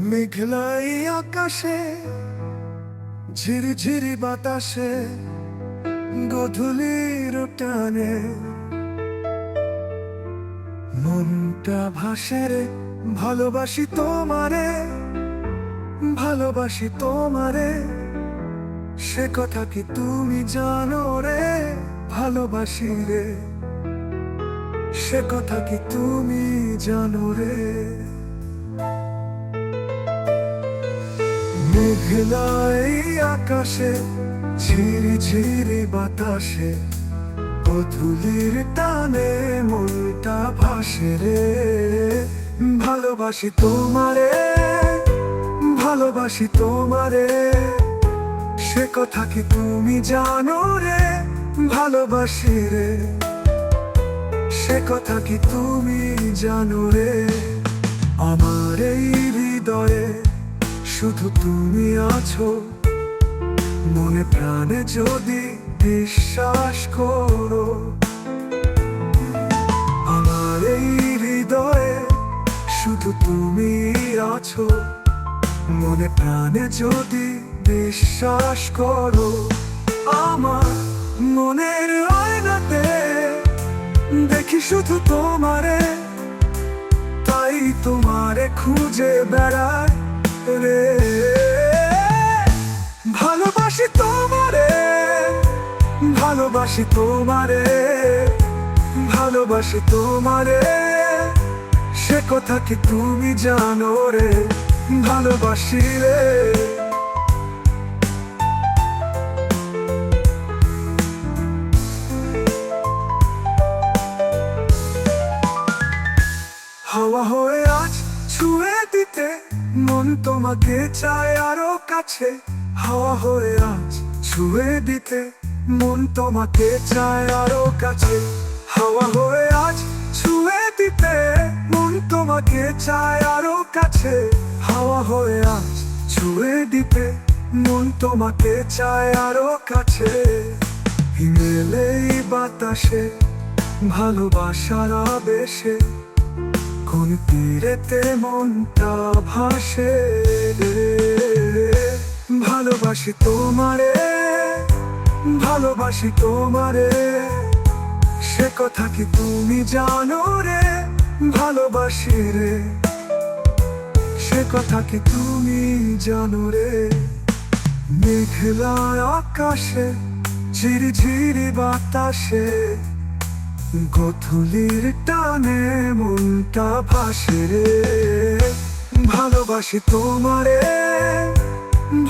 মেঘলাই আকাশে ঝিরিঝিরি বাতাসে গধূলির টানে মনটা ভাসে রে, ভালোবাসি তোমারে, ভালোবাসি তোমারে। সে কথা কি তুমি জানো রে, ভালোবাসি রে। সে কথা কি তুমি জানো রে। মেঘলাই আকাশে ঝিরিঝিরি বাতাসে গধূলির টানে মনটা ভাসে রে। ভালোবাসি তোমারে, ভালোবাসি তোমারে। সে কথা কি তুমি জানো রে, ভালোবাসি রে। সে কথা কি তুমি জানো রে। আমার এই হৃদয়ে শুধু তুমি আছো, মনে প্রাণে যদি বিশ্বাস করো। আমার এই হৃদয়ে শুধু তুমি আছো, মনে প্রাণে যদি বিশ্বাস করো। আমার মনের আয়নাতে দেখি শুধু তোমারে, তাই তোমারে খুঁজে বেড়াই রে। ভালোবাসি তোমারে, ভালোবাসি তোমারে, ভালোবাসি তোমারে। সে কথা কি তুমি জানো রে, ভালোবাসি রে। হাওয়া হয়ে আজ ছুঁয়ে দিতে মন তোমাকে চায় আরো কাছে। হাওয়া হয়ে আজ ছুঁয়ে দিতে মন তোমাকে চায় আরো কাছে। হাওয়া হয়ে আজ ছুঁয়ে দিতে মন তোমাকে চায় আরো কাছে। হাওয়া হয়ে আজ ছুঁয়ে দিতে মন তোমাকে চায় আরো কাছে। হিমেলেই বাতাসে ভালোবাসার আবেশে কোন তীরেতে মনটা ভাসে রে। ভালোবাসি তোমারে, ভালোবাসি তোমারে। সে কথা কি তুমি জানো রে, ভালোবাসি রে। সে কথা কি তুমি জানো রে। মেঘলা আকাশে ঝিরিঝিরি বাতাসে গধূলির টানে মনটা ভাসে রে। ভালোবাসি তোমারে,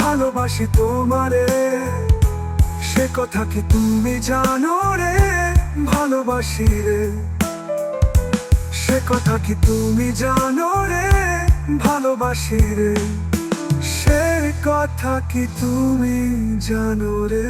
ভালোবাসি তোমারে। সে কথা কি তুমি জানো রে, ভালোবাসি রে। সে কথা কি তুমি জানো রে, ভালোবাসি রে। সে কথা কি তুমি জানো রে।